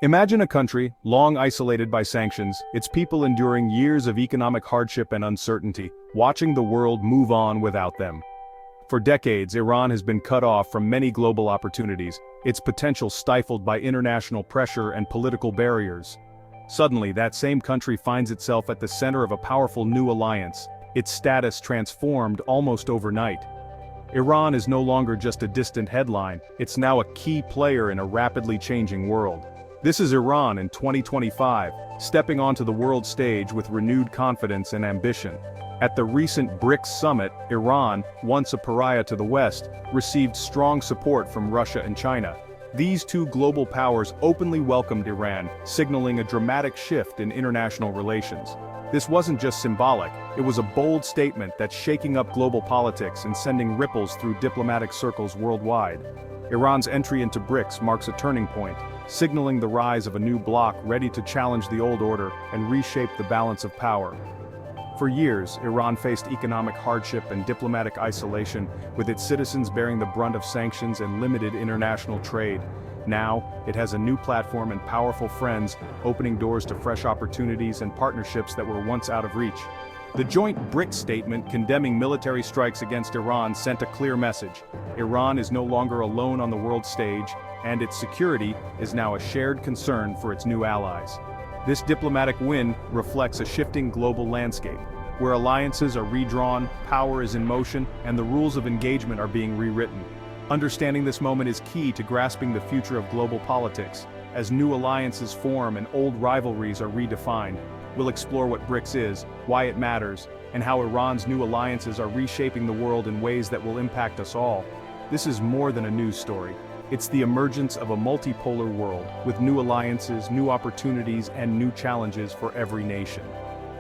Imagine a country, long isolated by sanctions, its people enduring years of economic hardship and uncertainty, watching the world move on without them. For decades, Iran has been cut off from many global opportunities, its potential stifled by international pressure and political barriers. Suddenly, that same country finds itself at the center of a powerful new alliance, its status transformed almost overnight. Iran is no longer just a distant headline, it's now a key player in a rapidly changing world. This is Iran in 2025, stepping onto the world stage with renewed confidence and ambition. At the recent BRICS summit, Iran, once a pariah to the West, received strong support from Russia and China. These two global powers openly welcomed Iran, signaling a dramatic shift in international relations. This wasn't just symbolic, it was a bold statement that's shaking up global politics and sending ripples through diplomatic circles worldwide. Iran's entry into BRICS marks a turning point, signaling the rise of a new bloc ready to challenge the old order and reshape the balance of power. For years, Iran faced economic hardship and diplomatic isolation, with its citizens bearing the brunt of sanctions and limited international trade. Now, it has a new platform and powerful friends, opening doors to fresh opportunities and partnerships that were once out of reach. The joint BRICS statement condemning military strikes against Iran sent a clear message. Iran is no longer alone on the world stage, and its security is now a shared concern for its new allies. This diplomatic win reflects a shifting global landscape, where alliances are redrawn, power is in motion, and the rules of engagement are being rewritten. Understanding this moment is key to grasping the future of global politics. As new alliances form and old rivalries are redefined, we'll explore what BRICS is, why it matters, and how Iran's new alliances are reshaping the world in ways that will impact us all. This is more than a news story. It's the emergence of a multipolar world, with new alliances, new opportunities, and new challenges for every nation.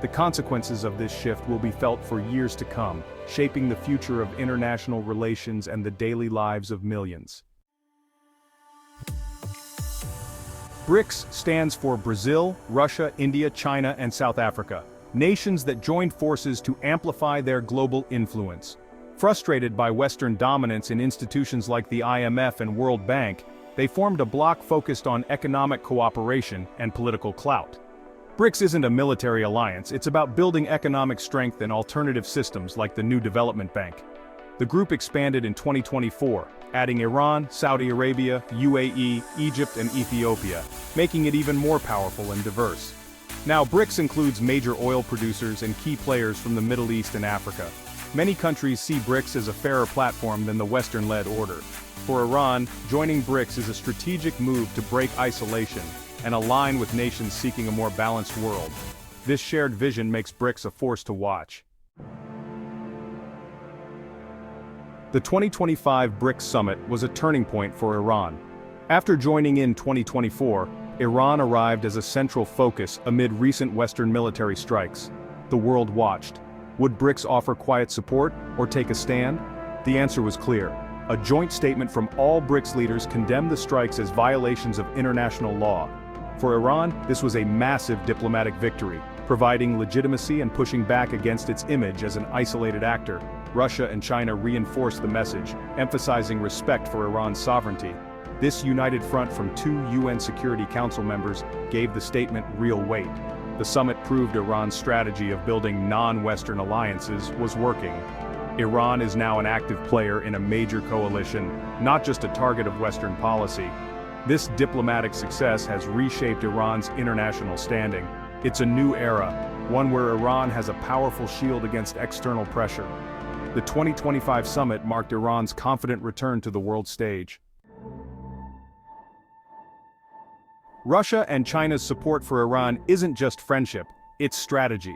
The consequences of this shift will be felt for years to come, shaping the future of international relations and the daily lives of millions. BRICS stands for Brazil, Russia, India, China, and South Africa, nations that joined forces to amplify their global influence. Frustrated by Western dominance in institutions like the IMF and World Bank, they formed a bloc focused on economic cooperation and political clout. BRICS isn't a military alliance, it's about building economic strength in alternative systems like the New Development Bank. The group expanded in 2024, adding Iran, Saudi Arabia, UAE, Egypt, and Ethiopia, making it even more powerful and diverse. Now, BRICS includes major oil producers and key players from the Middle East and Africa. Many countries see BRICS as a fairer platform than the Western-led order. For Iran, joining BRICS is a strategic move to break isolation and align with nations seeking a more balanced world. This shared vision makes BRICS a force to watch. The 2025 BRICS summit was a turning point for Iran. After joining in 2024, Iran arrived as a central focus amid recent Western military strikes. The world watched. Would BRICS offer quiet support or take a stand? The answer was clear. A joint statement from all BRICS leaders condemned the strikes as violations of international law. For Iran, this was a massive diplomatic victory, providing legitimacy and pushing back against its image as an isolated actor. Russia and China reinforced the message, emphasizing respect for Iran's sovereignty. This united front from two UN Security Council members gave the statement real weight. The summit proved Iran's strategy of building non-Western alliances was working. Iran is now an active player in a major coalition, not just a target of Western policy. This diplomatic success has reshaped Iran's international standing. It's a new era, one where Iran has a powerful shield against external pressure. The 2025 summit marked Iran's confident return to the world stage. Russia and China's support for Iran isn't just friendship, it's strategy.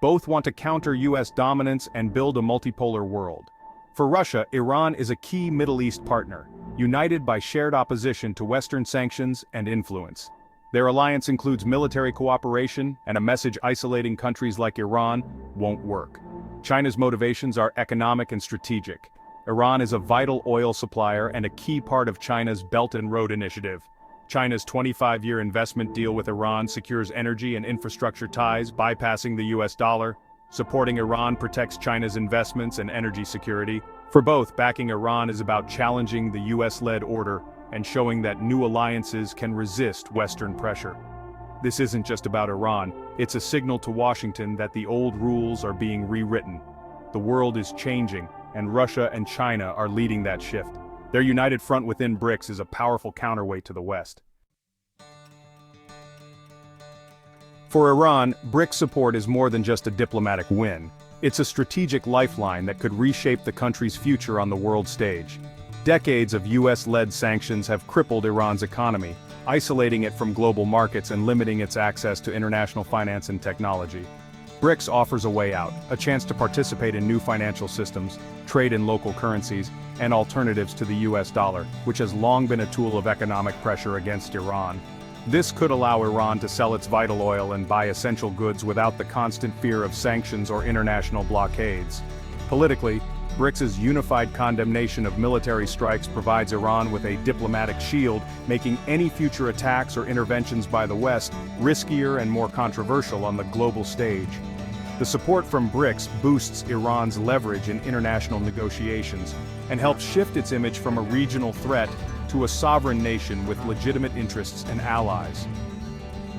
Both want to counter US dominance and build a multipolar world. For Russia, Iran is a key Middle East partner, united by shared opposition to Western sanctions and influence. Their alliance includes military cooperation, and a message isolating countries like Iran won't work. China's motivations are economic and strategic. Iran is a vital oil supplier and a key part of China's Belt and Road Initiative. China's 25-year investment deal with Iran secures energy and infrastructure ties, bypassing the US dollar. Supporting Iran protects China's investments and energy security. For both, backing Iran is about challenging the US-led order, and showing that new alliances can resist Western pressure. This isn't just about Iran, it's a signal to Washington that the old rules are being rewritten. The world is changing, and Russia and China are leading that shift. Their united front within BRICS is a powerful counterweight to the West. For Iran, BRICS support is more than just a diplomatic win. It's a strategic lifeline that could reshape the country's future on the world stage. Decades of US-led sanctions have crippled Iran's economy, isolating it from global markets and limiting its access to international finance and technology. BRICS offers a way out, a chance to participate in new financial systems, trade in local currencies, and alternatives to the US dollar, which has long been a tool of economic pressure against Iran. This could allow Iran to sell its vital oil and buy essential goods without the constant fear of sanctions or international blockades. Politically, BRICS's unified condemnation of military strikes provides Iran with a diplomatic shield, making any future attacks or interventions by the West riskier and more controversial on the global stage. The support from BRICS boosts Iran's leverage in international negotiations and helps shift its image from a regional threat to a sovereign nation with legitimate interests and allies.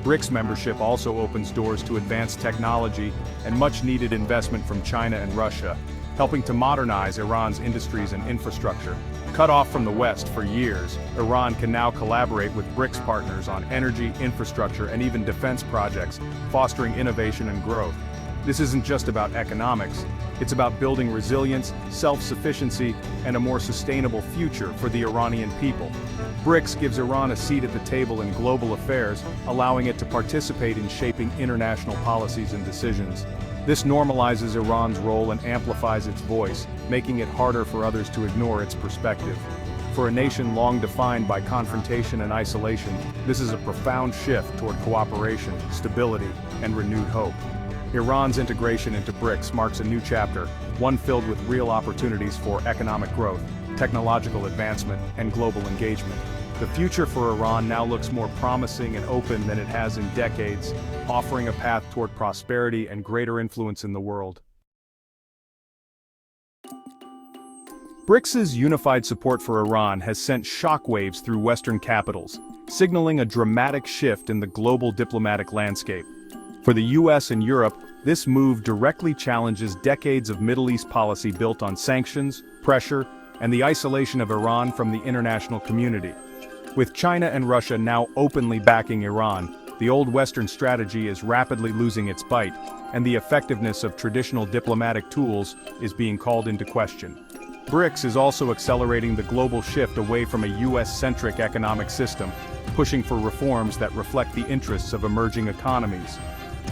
BRICS membership also opens doors to advanced technology and much-needed investment from China and Russia, helping to modernize Iran's industries and infrastructure. Cut off from the West for years, Iran can now collaborate with BRICS partners on energy, infrastructure, and even defense projects, fostering innovation and growth. This isn't just about economics, it's about building resilience, self-sufficiency, and a more sustainable future for the Iranian people. BRICS gives Iran a seat at the table in global affairs, allowing it to participate in shaping international policies and decisions. This normalizes Iran's role and amplifies its voice, making it harder for others to ignore its perspective. For a nation long defined by confrontation and isolation, this is a profound shift toward cooperation, stability, and renewed hope. Iran's integration into BRICS marks a new chapter, one filled with real opportunities for economic growth, technological advancement, and global engagement. The future for Iran now looks more promising and open than it has in decades, offering a path toward prosperity and greater influence in the world. BRICS's unified support for Iran has sent shockwaves through Western capitals, signaling a dramatic shift in the global diplomatic landscape. For the US and Europe, this move directly challenges decades of Middle East policy built on sanctions, pressure, and the isolation of Iran from the international community. With China and Russia now openly backing Iran, the old Western strategy is rapidly losing its bite, and the effectiveness of traditional diplomatic tools is being called into question. BRICS is also accelerating the global shift away from a US-centric economic system, pushing for reforms that reflect the interests of emerging economies.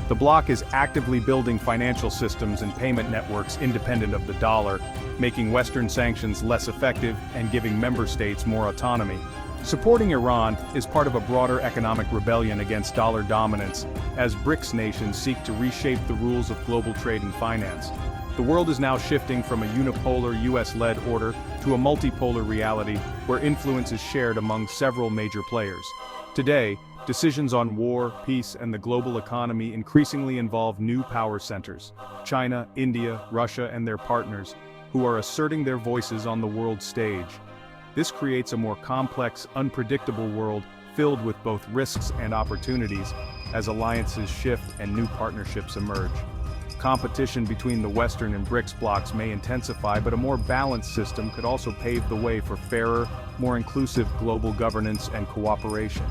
The bloc is actively building financial systems and payment networks independent of the dollar, making Western sanctions less effective and giving member states more autonomy. Supporting Iran is part of a broader economic rebellion against dollar dominance, as BRICS nations seek to reshape the rules of global trade and finance. The world is now shifting from a unipolar US-led order to a multipolar reality where influence is shared among several major players. Today, decisions on war, peace, and the global economy increasingly involve new power centers: China, India, Russia, and their partners, who are asserting their voices on the world stage. This creates a more complex, unpredictable world filled with both risks and opportunities as alliances shift and new partnerships emerge. Competition between the Western and BRICS blocs may intensify, but a more balanced system could also pave the way for fairer, more inclusive global governance and cooperation.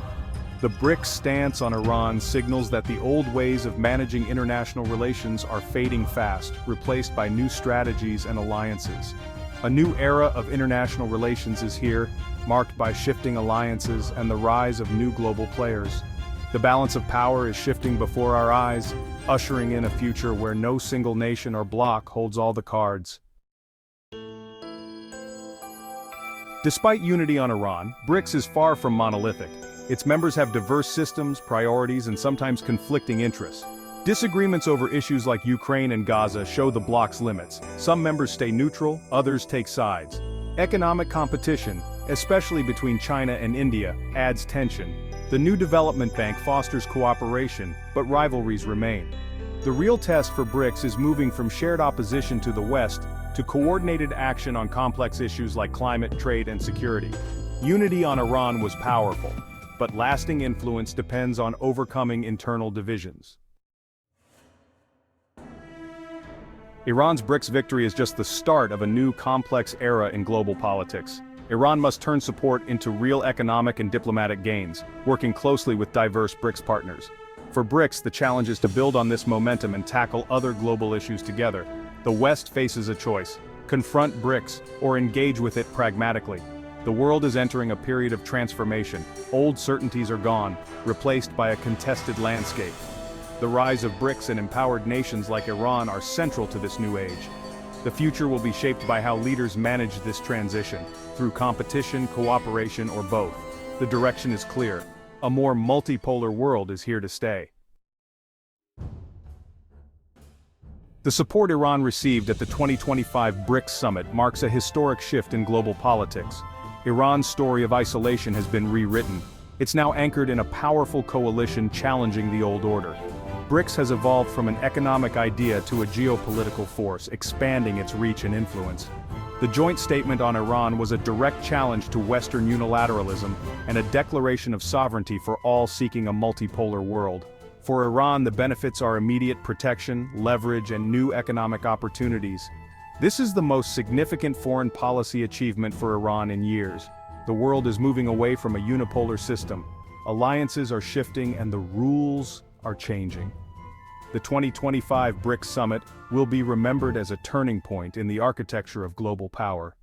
The BRICS stance on Iran signals that the old ways of managing international relations are fading fast, replaced by new strategies and alliances. A new era of international relations is here, marked by shifting alliances and the rise of new global players. The balance of power is shifting before our eyes, ushering in a future where no single nation or bloc holds all the cards. Despite unity on Iran, BRICS is far from monolithic. Its members have diverse systems, priorities, and sometimes conflicting interests. Disagreements over issues like Ukraine and Gaza show the bloc's limits. Some members stay neutral, others take sides. Economic competition, especially between China and India, adds tension. The new development bank fosters cooperation, but rivalries remain. The real test for BRICS is moving from shared opposition to the West to coordinated action on complex issues like climate, trade, and security. Unity on Iran was powerful, but lasting influence depends on overcoming internal divisions. Iran's BRICS victory is just the start of a new complex era in global politics. Iran must turn support into real economic and diplomatic gains, working closely with diverse BRICS partners. For BRICS, the challenge is to build on this momentum and tackle other global issues together. The West faces a choice: confront BRICS or engage with it pragmatically. The world is entering a period of transformation. Old certainties are gone, replaced by a contested landscape. The rise of BRICS and empowered nations like Iran are central to this new age. The future will be shaped by how leaders manage this transition, through competition, cooperation, or both. The direction is clear. A more multipolar world is here to stay. The support Iran received at the 2025 BRICS summit marks a historic shift in global politics. Iran's story of isolation has been rewritten. It's now anchored in a powerful coalition challenging the old order. BRICS has evolved from an economic idea to a geopolitical force, expanding its reach and influence. The joint statement on Iran was a direct challenge to Western unilateralism and a declaration of sovereignty for all seeking a multipolar world. For Iran, the benefits are immediate protection, leverage, and new economic opportunities. This is the most significant foreign policy achievement for Iran in years. The world is moving away from a unipolar system. Alliances are shifting and the rules are changing. The 2025 BRICS summit will be remembered as a turning point in the architecture of global power.